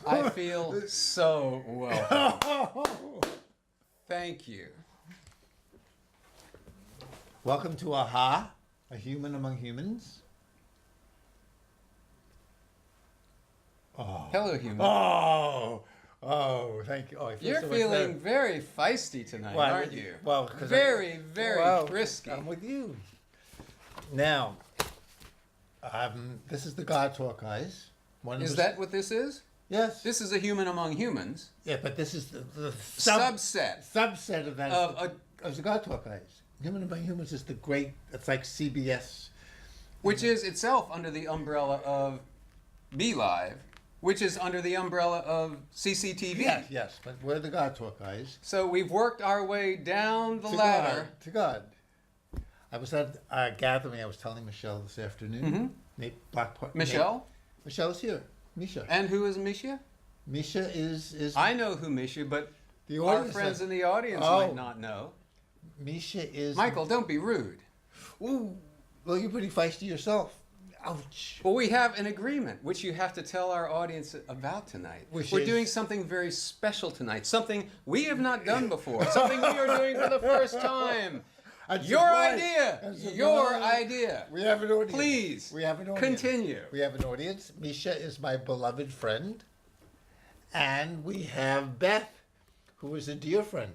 I feel so welcome. Thank you. Welcome to AHA, a human among humans. Oh. Hello, human. Oh, thank you. Oh, I feel You're so much feeling better. very feisty tonight, Why, aren't you? Well, because very, very frisky. I'm with you. Now, this is the God Talk, guys. Is that what this is? Yes. This is a human among humans. Yeah, but this is the Subset of that of the God Talk, guys. Human among humans is the great. It's like CBS, which is itself under the umbrella of Be Live, which is under the umbrella of CCTV. Yes, but we're the God Talk, guys. So we've worked our way down the ladder. To God. I was at a gathering. I was telling Michelle this afternoon. Michelle? Michelle's here. Misha. And who is Misha? Misha is. I know who Misha, but the our friends in the audience might not know. Misha is. Michael, don't be rude. Ooh, well, you're pretty feisty yourself. Ouch. Well, we have an agreement, which you have to tell our audience about tonight. We're doing something very special tonight, something we have not done before, something we are doing for the first time. Your idea. Your idea. We have an audience. Please. We have an audience. Continue. We have an audience. Misha is my beloved friend. And we have Beth, who is a dear friend.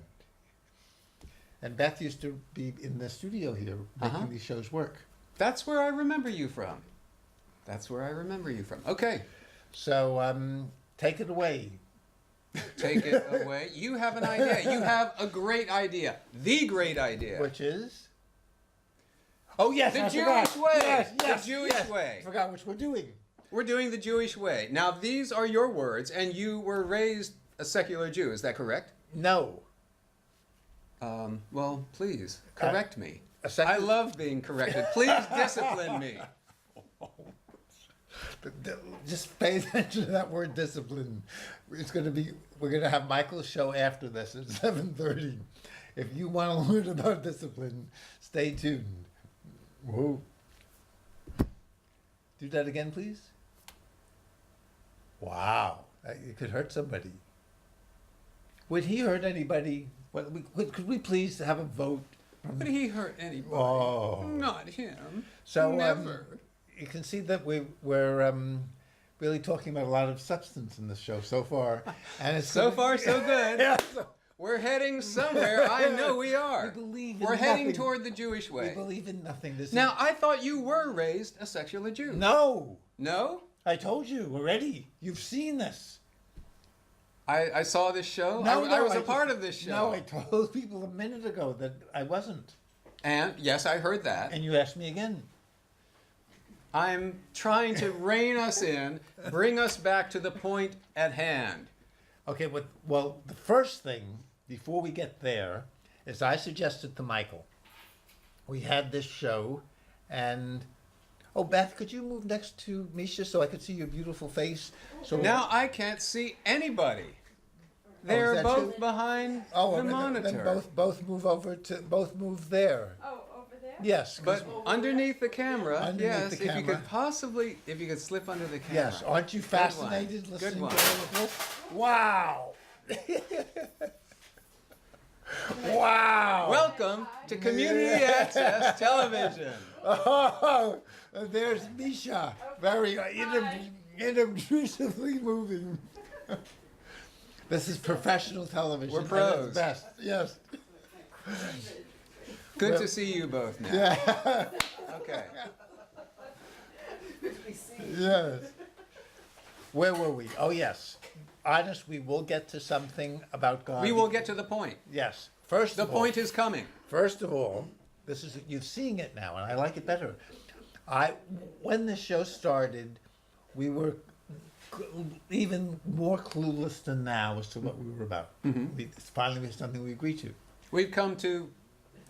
And Beth used to be in the studio here making these shows work. That's where I remember you from. That's where I remember you from. Okay. So take it away. Take it away. You have an idea. You have a great idea. The great idea. Which is? Oh, yes, the I Jewish forgot. way. Yes, the Jewish way. I forgot which we're doing. We're doing the Jewish way. Now, these are your words, and you were raised a secular Jew. Is that correct? No. Well, please, correct me. I love being corrected. Please discipline me. Just pay attention to that word discipline. We're going to have Michael's show after this at 7:30. If you want to learn about discipline, stay tuned. Whoa. Do that again, please. Wow. It could hurt somebody. Would he hurt anybody? Could we please have a vote? Would he hurt anybody? Oh. Not him. So, never. You can see that we're really talking about a lot of substance in this show so far. And it's so far, so good. Yeah, we're heading somewhere. I know we are. We're heading toward the Jewish way. We believe in nothing. Now, I thought you were raised a secular Jew. No. No? I told you already. You've seen this. I saw this show. No, I was a part of this show. No, I told people a minute ago that I wasn't. And yes, I heard that. And you asked me again. I'm trying to rein us in, bring us back to the point at hand. Okay, well, the first thing, before we get there, is I suggested to Michael, we had this show, and, oh, Beth, could you move next to Misha so I could see your beautiful face? So now I can't see anybody. They're both behind the monitor. Then both move over both move there. Oh, over there? Yes. But underneath the camera, Underneath the if you could slip under the camera. Yes, aren't you fascinated listening to all of this? Wow. Wow. Welcome to Community Access Television. Oh, there's Misha, very inobtrusively moving. This is professional television. We're pros. Best, yes. Good to see you both now. Yeah. Okay. Yes. Where were we? Oh, yes. Honest, we will get to something about God. We will get to the point. Yes. The point is coming. First of all, you're seeing it now, and I like it better. When the show started, we were even more clueless than now as to what we were about. It's finally something we agreed to. We've come to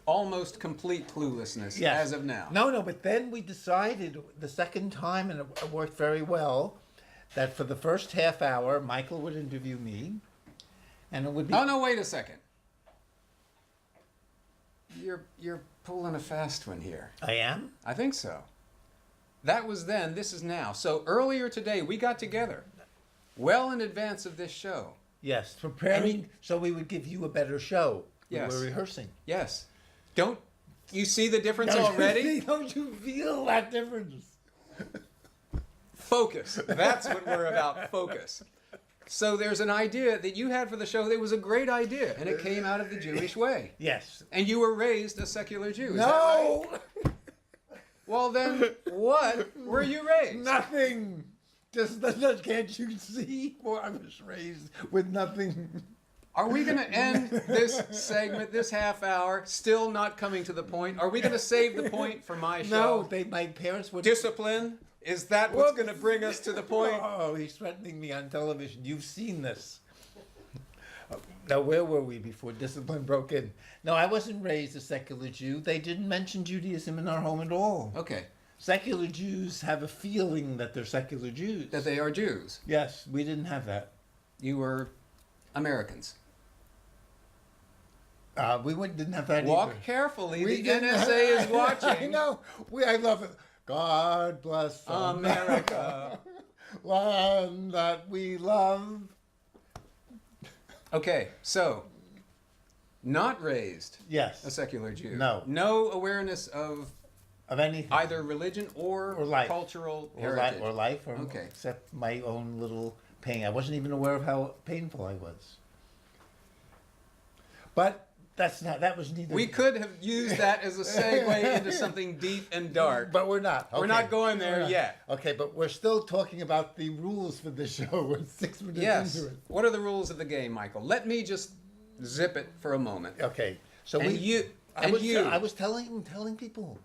almost complete cluelessness as of now. No, but then we decided the second time, and it worked very well, that for the first half hour, Michael would interview me, and it would be... Oh, no, wait a second. You're pulling a fast one here. I am? I think so. That was then, this is now. So earlier today, we got together. well in advance of this show. Yes, preparing so we would give you a better show. Yes. We were rehearsing. Yes. Don't you see the difference already? Don't you feel that difference? Focus. That's what we're about, focus. So there's an idea that you had for the show that was a great idea, and it came out of the Jewish way. Yes. And you were raised a secular Jew. Is No! that right? Well, then, what were you raised? Nothing. Just can't you see? Well, I was raised with nothing. Are we going to end this segment, this half hour, still not coming to the point? Are we going to save the point for my show? No, my parents would... Discipline? Is that what's going to bring us to the point? Oh, he's threatening me on television. You've seen this. Now, where were we before discipline broke in? No, I wasn't raised a secular Jew. They didn't mention Judaism in our home at all. Okay. Secular Jews have a feeling that they're secular Jews. That they are Jews. Yes, we didn't have that. You were Americans. We didn't have that Walk either. carefully. We The didn't NSA have- is watching. I know. I love it. God bless America. Land that we love. Okay, so not raised Yes. a secular Jew. No. No awareness of Of anything. either religion or life. cultural or heritage. life, or Okay. except my own little pain. I wasn't even aware of how painful I was. But that was neither. We could have used that as a segue into something deep and dark. But we're not. We're not going there We're not. yet. Okay, but we're still talking about the rules for the show. We're 6 minutes Yes. into it. What are the rules of the game, Michael? Let me just zip it for a moment. Okay, so And I was telling people,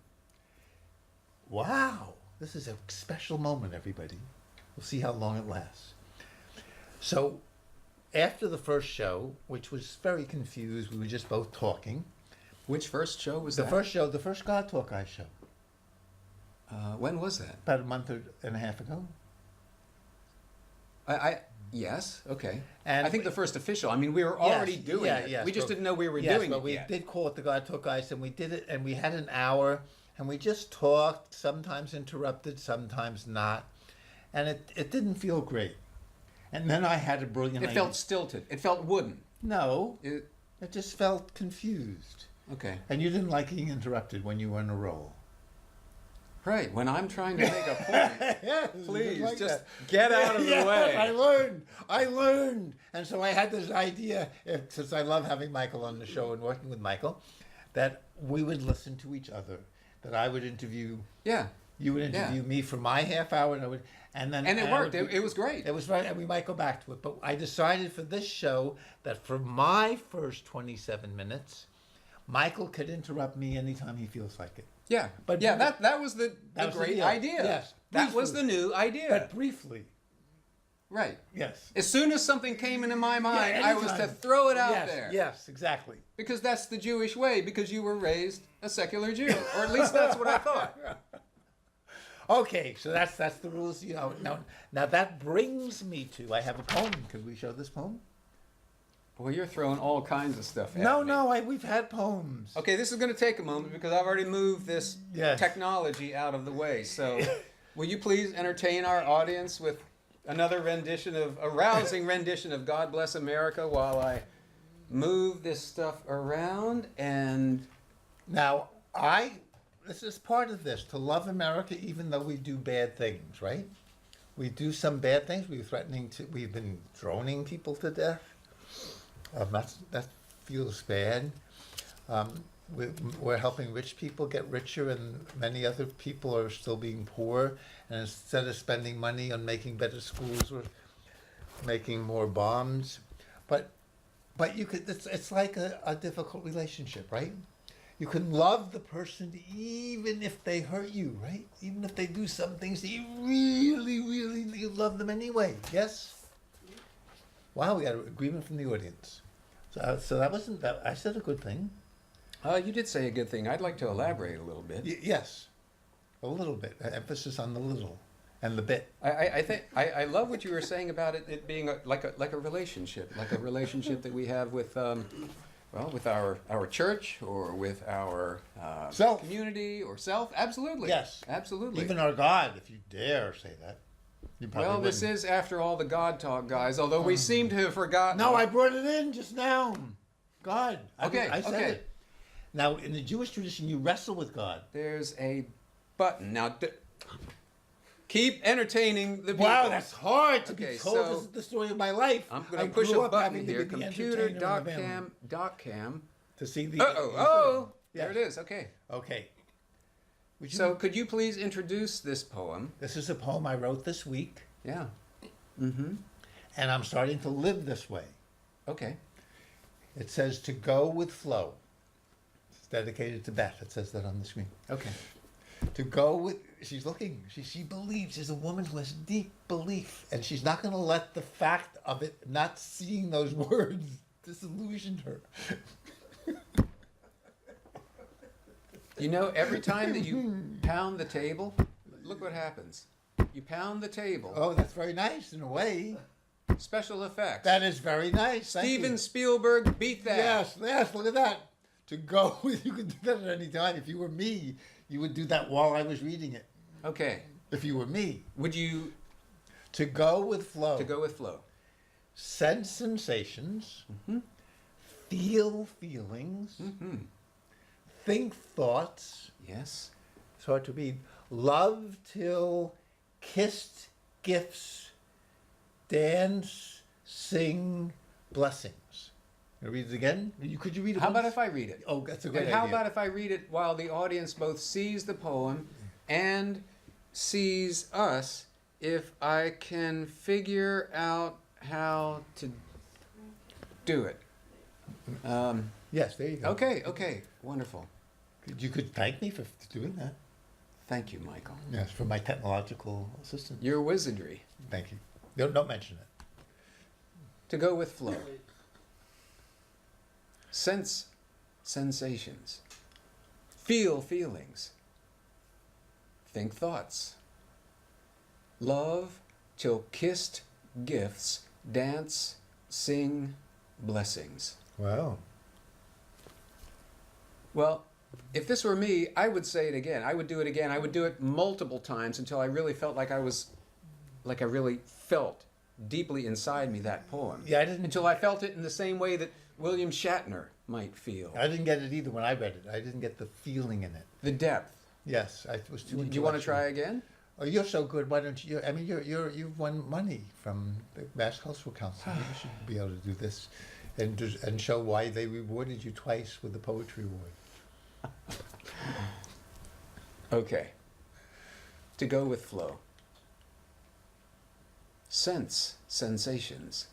wow, this is a special moment, everybody. We'll see how long it lasts. So, after the first show, which was very confused, we were just both talking. Which first show was The that? first show, the first God Talk I show, When was that? about a month and a half ago. Yes, okay. And I think the first official. I mean, we were already doing it. Yes, we just but- didn't know we were yes, doing but it we yet. did call it the God Talk Ice, and we did it, and we had an hour, and we just talked, sometimes interrupted, sometimes not, and it didn't feel great. And then I had a brilliant It idea. felt stilted. It felt wooden. No, It, it just felt confused. okay. And you didn't like being interrupted when you were in a roll. Right. When I'm trying to make a point, Yes, please like just that. get out of the Yes, way. I learned. And so I had this idea, since I love having Michael on the show and working with Michael, that we would listen to each other, that I would interview, Yeah. you would interview me for my half hour, and then And it I worked. would be- It was great. It was right, and we might go back to it. But I decided for this show that for my first 27 minutes, Michael could interrupt me anytime he feels like it. Yeah. But- yeah, that was the That was the great deal. idea. Yes. That was Briefly. the new idea. But briefly, Right. yes. As soon as something came into my mind, I was to anytime. throw it out Yes, there. Yes, exactly. Because that's the Jewish way, because you were raised a secular Jew. Or at least that's what I thought. Okay, so that's the rules. You know, now that brings me to, I have a poem. Can we show this poem? Well, you're throwing all kinds of stuff at No, me. no, we've had poems. Okay, this is going to take a moment because I've already moved this Yes. technology out of the way. So, will you please entertain our audience with another a rousing rendition of God Bless America while I move this stuff around and... Now, this is part of this, to love America even though we do bad things, right? We do some bad things. We've been droning people to death. That feels bad. We're helping rich people get richer, and many other people are still being poor. And instead of spending money on making better schools, we're making more bombs. But you could. It's like a difficult relationship, right? You can love the person even if they hurt you, right? Even if they do some things that you really, really, you love them anyway. Yes. Wow, we got an agreement from the audience. So that wasn't that. I said a good thing. You did say a good thing. I'd like to elaborate a little bit. Yes, a little bit. Emphasis on the little and the bit. I think I love what you were saying about it being like a relationship that we have with with our church or with our Self. community or self. Absolutely. Yes. Absolutely. Even our God, if you dare say that. You probably Well, this wouldn't. is, after all, the God talk, guys, although we seem to have forgotten. No, I brought it in just now. God. Okay, I said okay. it. Now, in the Jewish tradition, you wrestle with God. There's a button. Now, keep entertaining the people. Wow, that's hard to Okay, be told. so this is the story of my life. I'm I going to push grew a up button having to here. be the Computer entertainer in the family. dot cam. To see the. Oh, Yes. there it is. Okay. Okay. Would you- So, could you please introduce this poem? this is a poem I wrote this week, Yeah. Mm-hmm. and I'm starting to live this way. Okay. It says to go with flow. It's dedicated to Beth. It says that on the screen. Okay. To go with, she's looking, she believes, she's a woman who has deep belief, and she's not going to let the fact of it not seeing those words disillusion her. You know, every time that you pound the table, look what happens. You pound the table. Oh, that's very nice in a way. Special effects. That is very nice. Thank Steven you. Spielberg beat that. Yes, look at that. To go with, you could do that at any time. If you were me, you would do that while I was reading it. Okay. If you were me. Would you To go with flow. to go with flow? Sense sensations. Feel feelings. Mm-hmm. Think thoughts. Yes. It's hard to read. Love till kissed gifts. Dance, sing, blessings. Can I read it again? Could you read it How about once? if I read it? Oh, that's a great And how idea. about if I read it while the audience both sees the poem and sees us, if I can figure out how to do it? Yes, there you go. Okay, wonderful. You could thank me for doing that. Thank you, Michael. Yes, for my technological assistance. Your wizardry. Thank you. Don't mention it. To go with flow. Sense sensations. Feel feelings. Think thoughts. Love till kissed gifts. Dance, sing, blessings. Wow. Well, if this were me, I would say it again. I would do it again. I would do it multiple times until I really felt like I really felt deeply inside me that poem. Yeah, I didn't. Until I felt it in the same way that William Shatner might feel. I didn't get it either when I read it. I didn't get the feeling in it. The depth. Yes, I was too. Do you want to intellectual. try again? Oh, you're so good. Why don't you? I mean, you've won money from the Mass Cultural Council. You should be able to do this, and show why they rewarded you twice with the poetry award. Okay. To go with flow. Sense sensations.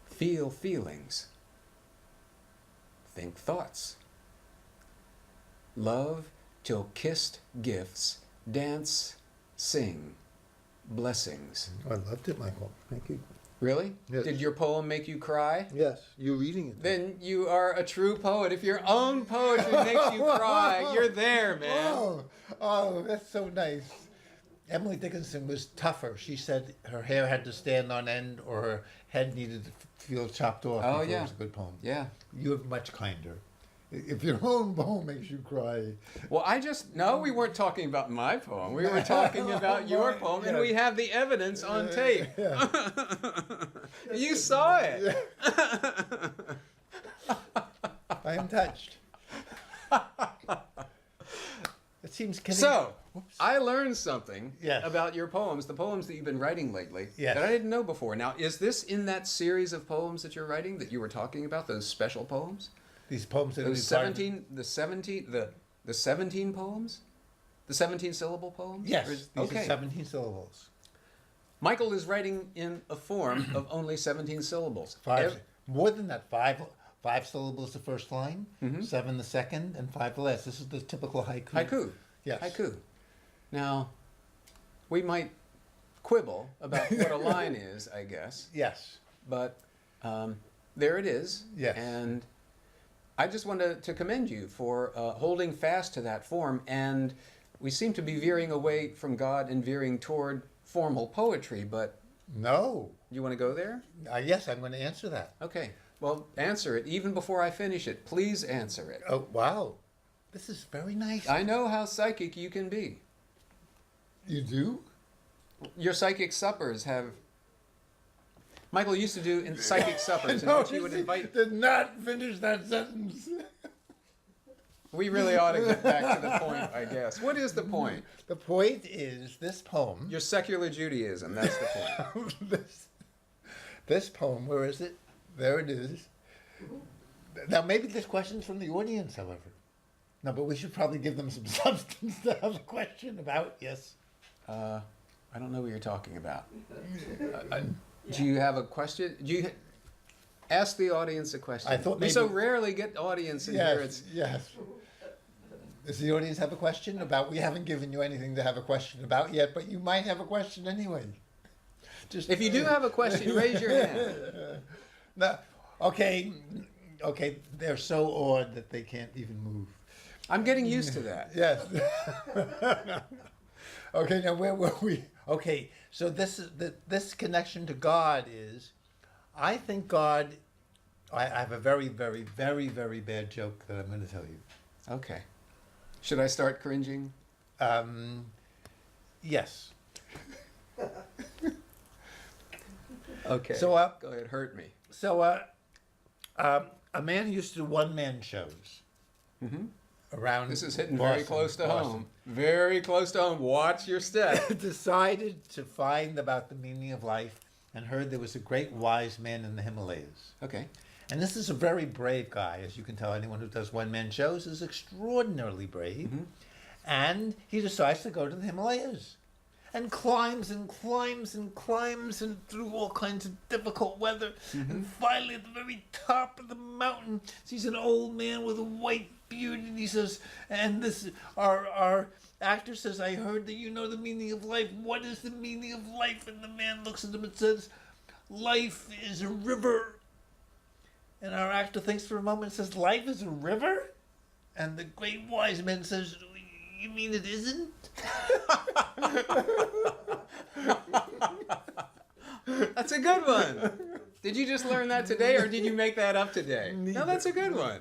Feel feelings. Think thoughts. Love till kissed gifts. Dance, sing, blessings. I loved it, Michael. Thank you. Really? Yes. Did your poem make you cry? Yes, you're reading it. Then you are a true poet. If your own poetry makes you cry, you're there, man. Oh, that's so nice. Emily Dickinson was tougher. She said her hair had to stand on end or her head needed to feel chopped off Oh, before yeah. it was a good poem. Yeah. You're much kinder. If your own poem makes you cry. Well, no, we weren't talking about my poem. We were talking about your poem, and Yes. we have the evidence on tape. Yeah. You saw it. I am touched. It seems kidding. So, Whoops. I learned something Yes. about your poems, the poems that you've been writing lately, Yes. that I didn't know before. Now, is this in that series of poems that you're writing that you were talking about, those special poems? These poems that Those are part of- 17 poems? The 17 syllable poems? Yes, Or is- these okay. are 17 syllables. Michael is writing in a form of only 17 syllables. More than that, five syllables the first line, Mhm. 7 the second, and 5 the last. This is the typical haiku. Haiku. Yes. Haiku. Now, we might quibble about what a line is, I guess, Yes. but there it is. Yes. And I just wanted to commend you for holding fast to that form, and we seem to be veering away from God and veering toward formal poetry, but No. you want to go there? Yes, I'm going to answer that. Okay. Well, answer it. Even before I finish it, please answer it. Oh, wow. This is very nice. I know how psychic you can be. You do? Your psychic suppers have... Michael used to do in psychic suppers in which he would invite... Did not finish that sentence. We really ought to get back to the point, I guess. What is the point? The point is this poem. Your secular Judaism, that's the point. This poem, where is it? There it is. Now, maybe there's questions from the audience, however. No, but we should probably give them some substance to have a question about, yes. I don't know what you're talking about. Do you have a question? Ask the audience a question. I thought we maybe... so rarely get audience in here. Yes. Does the audience have a question about? We haven't given you anything to have a question about yet, but you might have a question anyway. Just if you do have a question, raise your hand. No, okay. They're so awed that they can't even move. I'm getting used to that. Yes. Okay. Now where were we? Okay. So this connection to God is, I think God. I have a very, very, very, very bad joke that I'm going to tell you. Okay. Should I start cringing? Yes. Okay. So go ahead, hurt me. So a man used to do one-man shows around. This is hitting Boston, very close to home. Very close to home. Watch your step. Decided to find about the meaning of life and heard there was a great wise man in the Himalayas. Okay. And this is a very brave guy, as you can tell. Anyone who does one-man shows is extraordinarily brave. And he decides to go to the Himalayas and climbs and climbs and climbs and through all kinds of difficult weather. And finally, at the very top of the mountain, sees an old man with a white beard, and he says, and this our actor says, I heard that you know the meaning of life. What is the meaning of life? And the man looks at him and says, life is a river. And our actor thinks for a moment and says, life is a river? And the great wise man says, you mean it isn't? That's a good one. Did you just learn that today, or did you make that up today? No, that's a good one.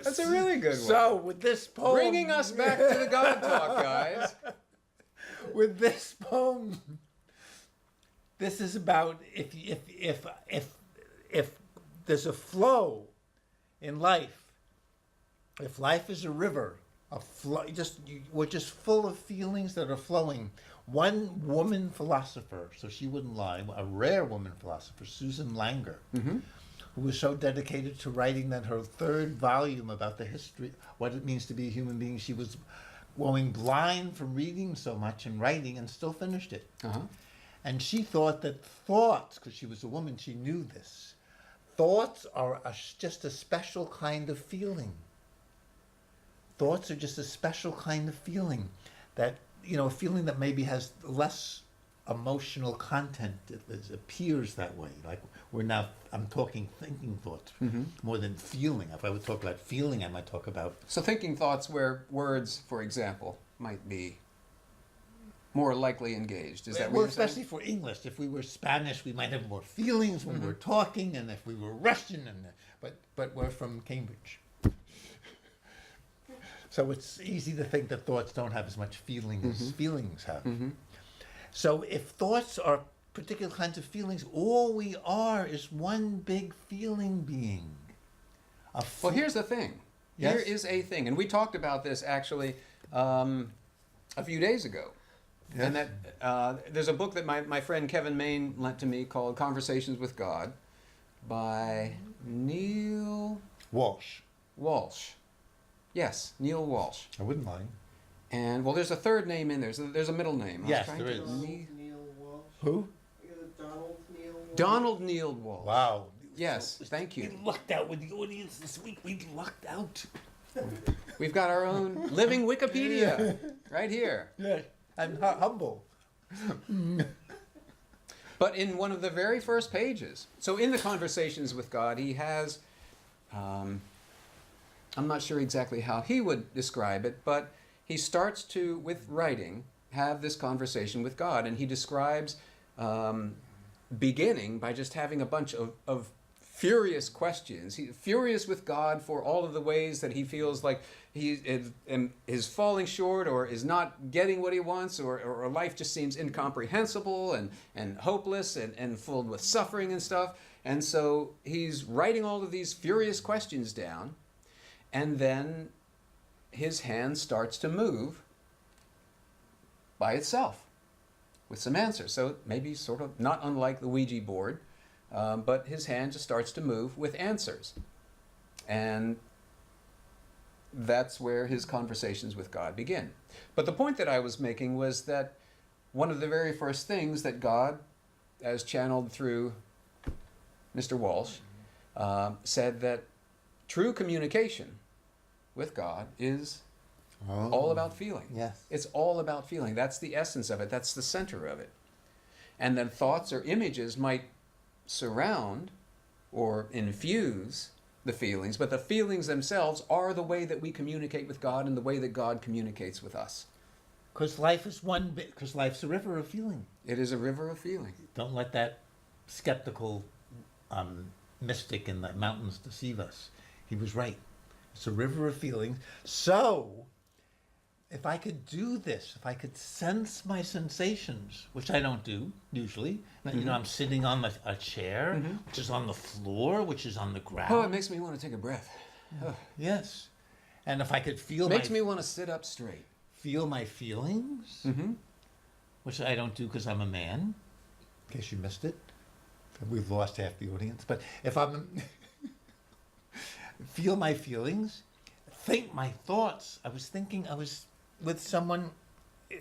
That's a really good one. So, with this poem... Bringing us back to the God talk, guys. With this poem, this is about if there's a flow in life, if life is a river, we're just full of feelings that are flowing. One woman philosopher, so she wouldn't lie, a rare woman philosopher, Susan Langer, who was so dedicated to writing that her third volume about the history, what it means to be a human being, she was going blind from reading so much and writing, and still finished it. And she thought that thoughts, because she was a woman, she knew this, thoughts are just a special kind of feeling. Thoughts are just a special kind of feeling that, a feeling that maybe has less emotional content. It appears that way. Like I'm talking thinking thoughts more than feeling. If I would talk about feeling, I might talk about... So thinking thoughts where words, for example, might be more likely engaged. Is that what you're saying? Especially for English. If we were Spanish, we might have more feelings when we're talking, and if we were Russian, but we're from Cambridge. So it's easy to think that thoughts don't have as much feeling as feelings have. So if thoughts are particular kinds of feelings, all we are is one big feeling being. Well, here's the thing. Yes? Here is a thing. And we talked about this actually a few days ago. Yes. And that there's a book that my friend Kevin Maine lent to me called Conversations with God by Neil Walsh. Yes, Neil Walsh. I wouldn't mind. And, well, there's a third name in there. So there's a middle name. Yes, there is. Neil Walsh. Who? Donald Neil Walsh. Donald Neil Walsh. Wow. Yes, thank you. We lucked out with the audience this week. We lucked out. We've got our own living Wikipedia right here. Yeah, I'm humble. But in one of the very first pages, so in the Conversations with God, he has, I'm not sure exactly how he would describe it, but he starts to, with writing, have this conversation with God. And he describes beginning by just having a bunch of furious questions. He's furious with God for all of the ways that he feels like he is falling short or is not getting what he wants, or life just seems incomprehensible and hopeless and filled with suffering and stuff. And so he's writing all of these furious questions down, and then his hand starts to move by itself with some answers. So maybe sort of not unlike the Ouija board, but his hand just starts to move with answers. And that's where his conversations with God begin. But the point that I was making was that one of the very first things that God, as channeled through Mr. Walsh, said that true communication with God is all about feeling. Yes. It's all about feeling. That's the essence of it. That's the center of it. And then thoughts or images might surround or infuse the feelings, but the feelings themselves are the way that we communicate with God and the way that God communicates with us. Because life is one bit. Because life's a river of feeling. It is a river of feeling. Don't let that skeptical mystic in the mountains deceive us. He was right. It's a river of feelings. So, if I could do this, if I could sense my sensations, which I don't do usually, you know, I'm sitting on a chair, which is on the floor, which is on the ground. Oh, it makes me want to take a breath. Oh. Yes. And if I could feel Makes me want to sit up straight. feel my feelings, which I don't do because I'm a man, in case you missed it. We've lost half the audience. But if I'm feel my feelings, think my thoughts. I was with someone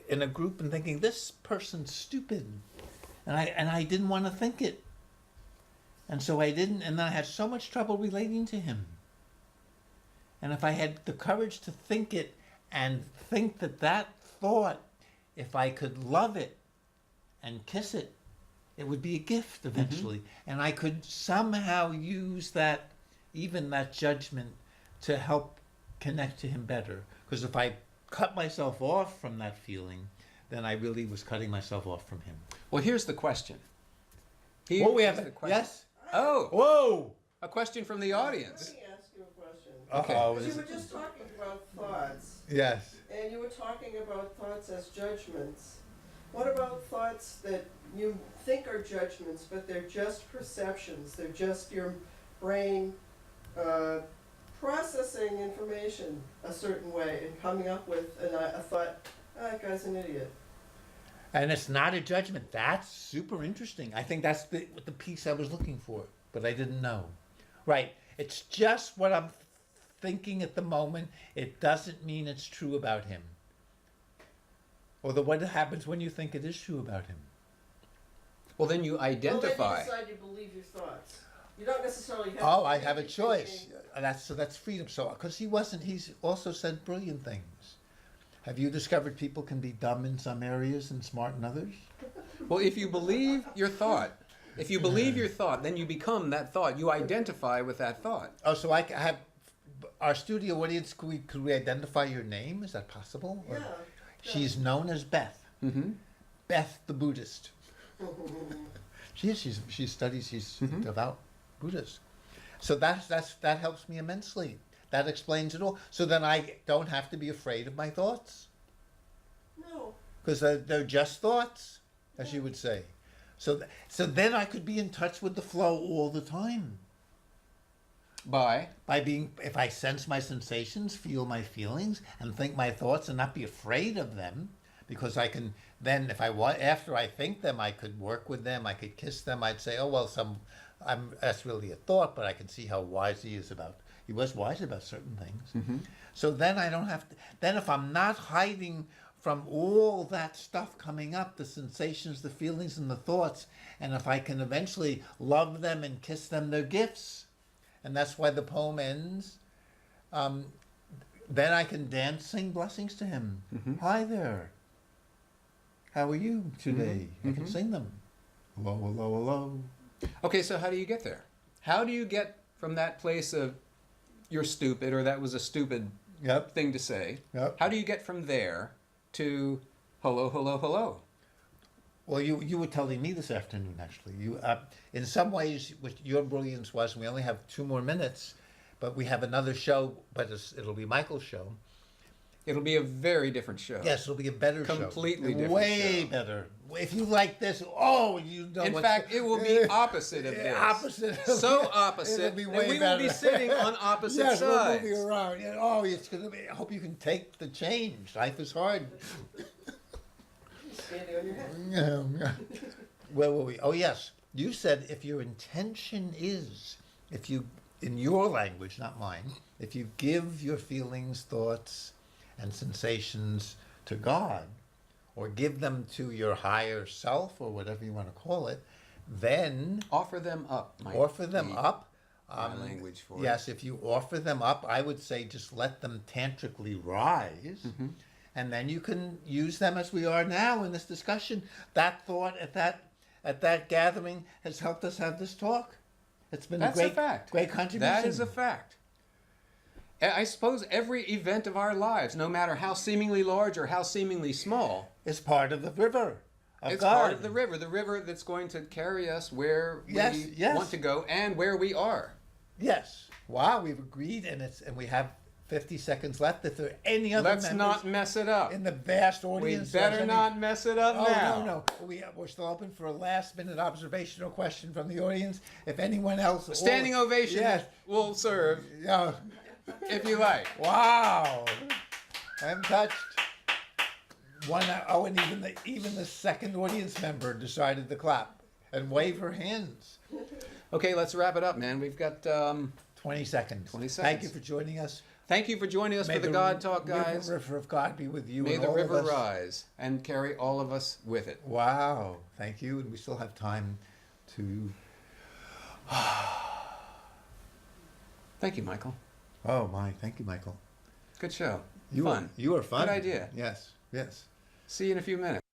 in a group and thinking, this person's stupid. And I didn't want to think it. And so I didn't, and then I had so much trouble relating to him. And if I had the courage to think it and think that thought, if I could love it and kiss it, it would be a gift eventually. And I could somehow use that, even that judgment, to help connect to him better. Because if I cut myself off from that feeling, then I really was cutting myself off from him. Well, here's the question. We have the question. yes? Oh, Whoa! a question from the audience. Let me ask you a question. Okay. Uh-oh. You were just talking about thoughts, Yes. and you were talking about thoughts as judgments. What about thoughts that you think are judgments, but they're just perceptions? They're just your brain processing information a certain way and coming up with a thought, oh, that guy's an idiot. And it's not a judgment. That's super interesting. I think that's the piece I was looking for, but I didn't know. Right. It's just what I'm thinking at the moment. It doesn't mean it's true about him. Or what happens when you think it is true about him. Well, then you identify. Well, then you decide you believe your thoughts. You don't necessarily have Oh, to I think have a you're choice. thinking- That's freedom. So, because he's also said brilliant things. Have you discovered people can be dumb in some areas and smart in others? Well, if you believe your thought, then you become that thought. You identify with that thought. Oh, so I have our studio audience. Could we identify your name? Is that possible? Or- Yeah. She's known as Beth. Mm-hmm. Beth the Buddhist. She studies. She's devout Buddhist. So that helps me immensely. That explains it all. So then I don't have to be afraid of my thoughts. No. Because they're just thoughts, as you would say. So then I could be in touch with the flow all the time. By being, if I sense my sensations, feel my feelings, and think my thoughts, and not be afraid of them, because I can then, if I want, after I think them, I could work with them, I could kiss them. I'd say, oh well, that's really a thought, but I can see how wise he is about. He was wise about certain things. So then I don't have to. Then if I'm not hiding from all that stuff coming up, the sensations, the feelings, and the thoughts, and if I can eventually love them and kiss them, they're gifts. And that's why the poem ends. Then I can dance, sing blessings to him. Hi there. How are you today? I can sing them. Hello, hello, hello. Okay, so how do you get there? How do you get from that place of you're stupid or that was a stupid thing to say? Yep. How do you get from there to hello, hello, hello? Well, you were telling me this afternoon, actually. You, in some ways, what your brilliance was, we only have 2 more minutes, but we have another show, but it'll be Michael's show. It'll be a very different show. Yes, it'll be a better show. Completely different Way show. better. If you like this, oh, you know In what's... fact, it will be opposite of this. Opposite. So opposite. It'll be and way we better. will be sitting on opposite yes, sides. we're moving around. Yeah, oh, it's going to be... I hope you can take the change. Life is hard. Standing on your head. Where were we? Oh, yes. You said if your intention is, if you, in your language, not mine, if you give your feelings, thoughts, and sensations to God, or give them to your higher self, or whatever you want to call it, then Offer them up. offer them up. My language for Yes, if you offer them up, I would say just let them tantrically rise. And then you can use them as we are now in this discussion. That thought at that gathering has helped us have this talk. It's been That's a great, a fact. great contribution. That is a fact. I suppose every event of our lives, no matter how seemingly large or how seemingly small, It's part of the river of it's God. part of the river that's going to carry us where Yes, we yes. want to go and where we are. Yes. Wow, we've agreed, and we have 50 seconds left. If there are any other Let's members not mess it up. in the vast We audience, better there's any- not mess it up Oh, now. no. We're still open for a last-minute observational question from the audience. If anyone else... Standing ovation Yes. will serve Yeah. if you like. Wow. I'm touched. And even the second audience member decided to clap and wave her hands. Okay, let's wrap it up, man. We've got 20 seconds. 20 Thank seconds. you for joining us. Thank you for joining us May for the God Talk, guys. River of God be with you May and the all river of us. rise and carry all of us with it. Wow. Thank you. And we still have time to... Thank you, Michael. Oh, my. Thank you, Michael. Good show. You Fun. You were fun. Good idea. Yes. Yes. See you in a few minutes.